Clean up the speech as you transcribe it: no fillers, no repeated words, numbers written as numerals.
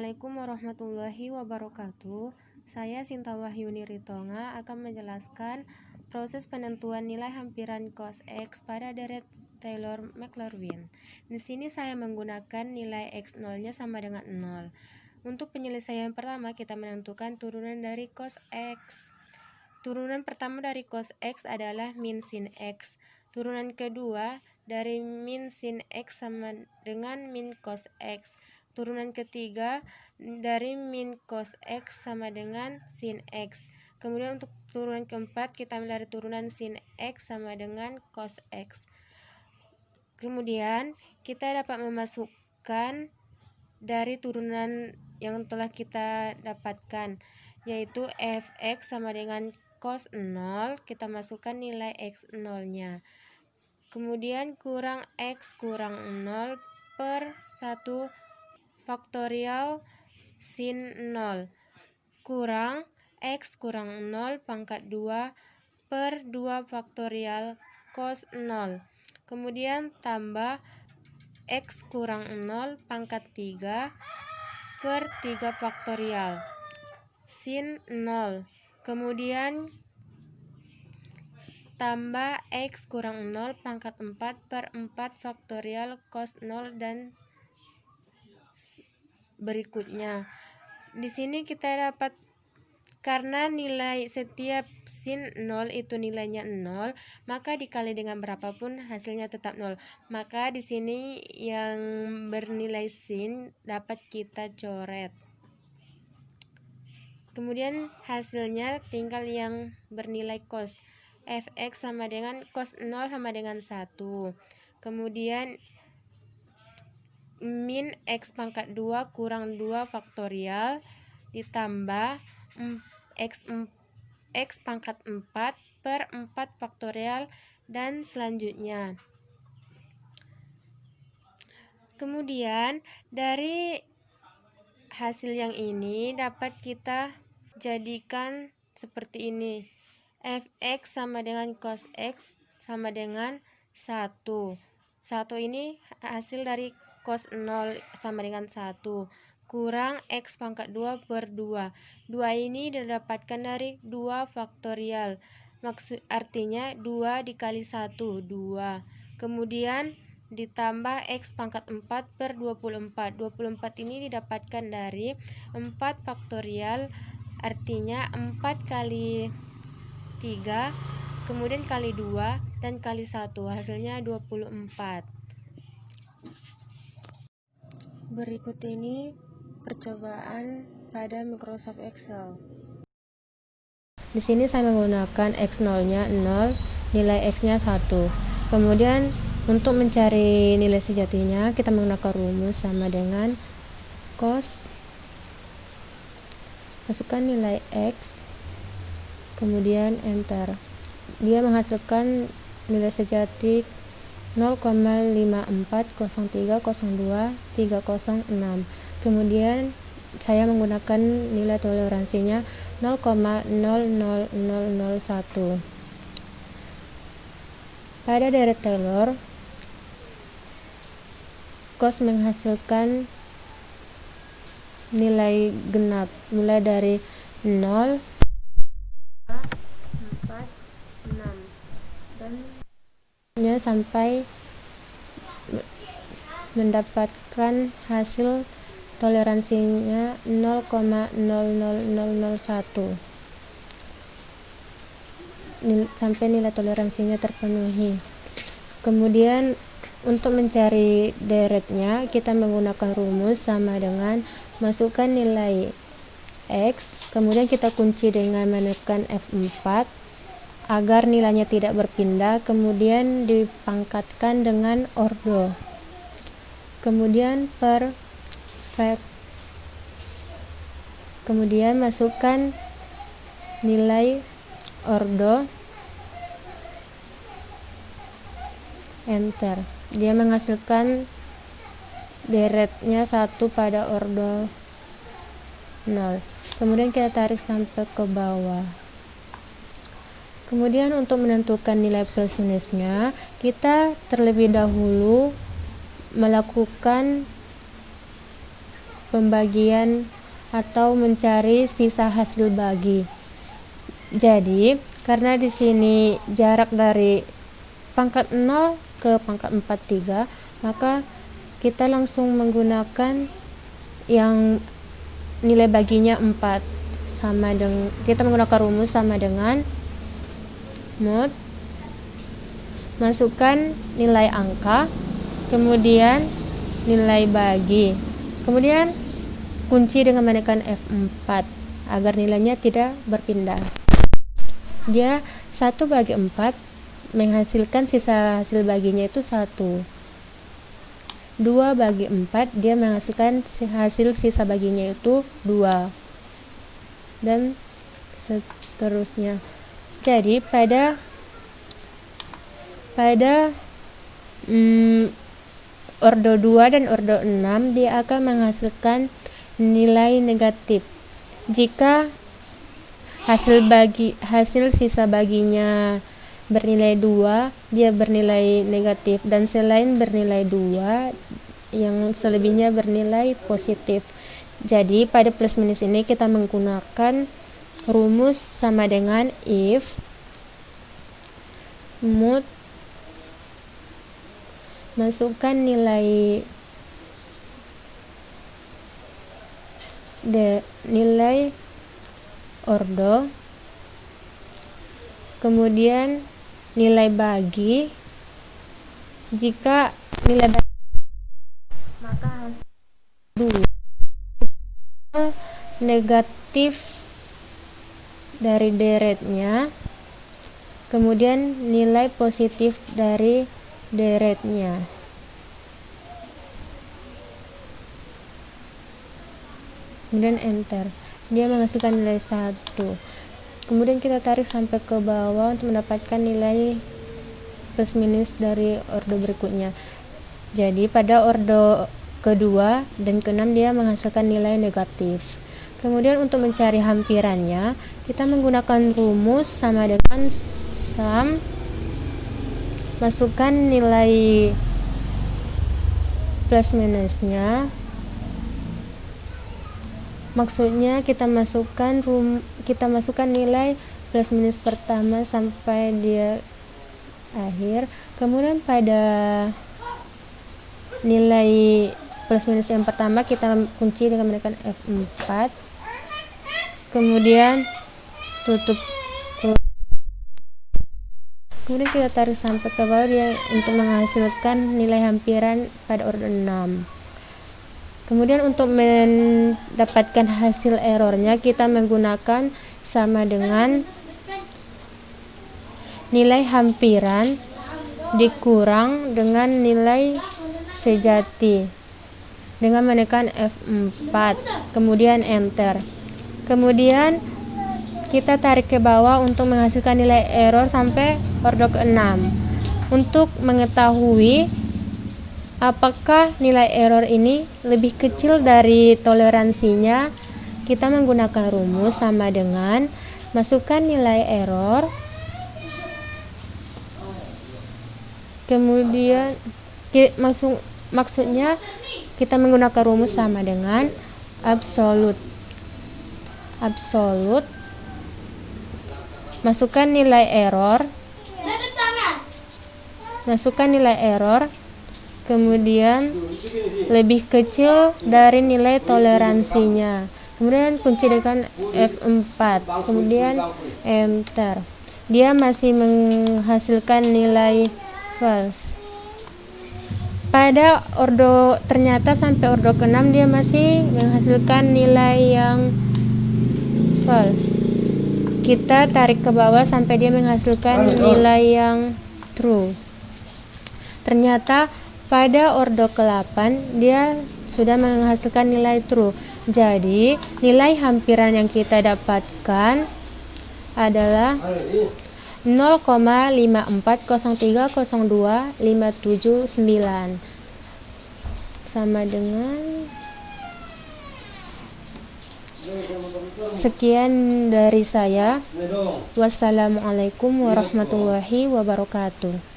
Assalamualaikum warahmatullahi wabarakatuh. Saya Sinta Wahyuni Ritonga akan menjelaskan proses penentuan nilai hampiran cos X pada deret Taylor-Maclaurin. Di sini saya menggunakan nilai X0-nya sama dengan 0. Untuk penyelesaian pertama, kita menentukan turunan dari cos X. Turunan pertama dari cos X adalah min sin X. Turunan kedua dari min sin X sama dengan min cos X. Turunan ketiga dari min cos X sama dengan sin X. Kemudian untuk turunan keempat kita ambil dari turunan sin X sama dengan cos X. Kemudian kita dapat memasukkan dari turunan yang telah kita dapatkan, yaitu fx sama dengan cos 0, kita masukkan nilai x0-nya. Kemudian kurang x kurang 0 per 1 faktorial sin 0 kurang x kurang 0 pangkat 2 per 2 faktorial cos 0. Kemudian tambah x kurang 0 pangkat 3 per 3 faktorial sin 0. Kemudian tambah x kurang 0 pangkat 4 per 4 faktorial cos 0 dan berikutnya. Di sini kita dapat, karena nilai setiap sin 0 itu nilainya 0, maka dikali dengan berapapun hasilnya tetap 0. Maka di sini yang bernilai sin dapat kita coret. Kemudian hasilnya tinggal yang bernilai cos. Fx sama dengan cos 0 sama dengan 1. Kemudian min x pangkat 2 kurang 2 faktorial ditambah x pangkat 4 per 4 faktorial dan selanjutnya. Kemudian dari hasil yang ini dapat kita jadikan seperti ini. Fx sama dengan cos x sama dengan 1. 1 ini hasil dari cos 0 sama dengan 1 kurang x pangkat 2 per 2. 2 ini didapatkan dari 2 faktorial. Artinya 2 dikali 1, 2. Kemudian ditambah x pangkat 4 per 24. 24 ini didapatkan dari 4 faktorial. Artinya 4 kali 3, kemudian kali 2 dan kali 1. Hasilnya 24. Berikut ini percobaan pada Microsoft Excel. Di sini saya menggunakan x0-nya 0, nilai x-nya 1. Kemudian untuk mencari nilai sejatinya kita menggunakan rumus sama dengan cos, masukkan nilai x, kemudian enter. Dia menghasilkan nilai sejati 0,540302 Kemudian saya menggunakan nilai toleransinya 0,00001. Pada deret Taylor, cos menghasilkan nilai genap mulai dari 0, 4, 6 dan sampai mendapatkan hasil toleransinya 0,00001 sampai nilai toleransinya terpenuhi. Kemudian untuk mencari deretnya kita menggunakan rumus sama dengan masukkan nilai x, kemudian kita kunci dengan menekan F4 agar nilainya tidak berpindah, kemudian dipangkatkan dengan ordo, kemudian per fact, kemudian masukkan nilai ordo, enter. Dia menghasilkan deretnya 1 pada ordo 0. Kemudian kita tarik sampai ke bawah. Kemudian untuk menentukan nilai plus minusnya, kita terlebih dahulu melakukan pembagian atau mencari sisa hasil bagi. Jadi, karena di sini jarak dari pangkat 0 ke pangkat 43, maka kita langsung menggunakan yang nilai baginya 4. Kita menggunakan rumus sama dengan mod masukkan nilai angka, kemudian nilai bagi, kemudian kunci dengan menekan F4 agar nilainya tidak berpindah. Dia 1/4 menghasilkan sisa hasil baginya itu 1. 2/4 dia menghasilkan hasil sisa baginya itu 2, dan seterusnya. Jadi pada ordo 2 dan ordo 6 dia akan menghasilkan nilai negatif jika hasil sisa baginya bernilai 2, dia bernilai negatif, dan selain bernilai 2 yang selebihnya bernilai positif. Jadi pada plus minus ini kita menggunakan rumus sama dengan if mod masukkan nilai ordo, kemudian nilai bagi. Jika nilai bagi maka negatif dari deretnya, kemudian nilai positif dari deretnya. Kemudian enter, dia menghasilkan nilai 1. Kemudian kita tarik sampai ke bawah untuk mendapatkan nilai plus minus dari ordo berikutnya. Jadi pada ordo kedua dan keenam dia menghasilkan nilai negatif. Kemudian untuk mencari hampirannya, kita menggunakan rumus sama dengan sum, masukkan nilai plus minusnya. Maksudnya kita masukkan nilai plus minus pertama sampai dia akhir. Kemudian pada nilai plus minus yang pertama kita kunci dengan menekan F4, kemudian tutup, kemudian kita tarik sampai ke bawah dia untuk menghasilkan nilai hampiran pada ordo 6. Kemudian untuk mendapatkan hasil errornya kita menggunakan sama dengan nilai hampiran dikurang dengan nilai sejati dengan menekan F4, kemudian enter. Kemudian kita tarik ke bawah untuk menghasilkan nilai error sampai ordo ke-6. Untuk mengetahui apakah nilai error ini lebih kecil dari toleransinya, kita menggunakan rumus sama dengan masukkan nilai error, kemudian maksudnya kita menggunakan rumus sama dengan absolut, masukkan nilai error, kemudian lebih kecil dari nilai toleransinya, kemudian kunci dengan F4, kemudian enter. Dia masih menghasilkan nilai false. Pada ternyata sampai ordo ke-6 dia masih menghasilkan nilai yang false. Kita tarik ke bawah sampai dia menghasilkan nilai yang true. Ternyata pada ordo ke-8 dia sudah menghasilkan nilai true. Jadi nilai hampiran yang kita dapatkan adalah 0,54030259 sama dengan sekian dari saya. Wassalamualaikum warahmatullahi wabarakatuh.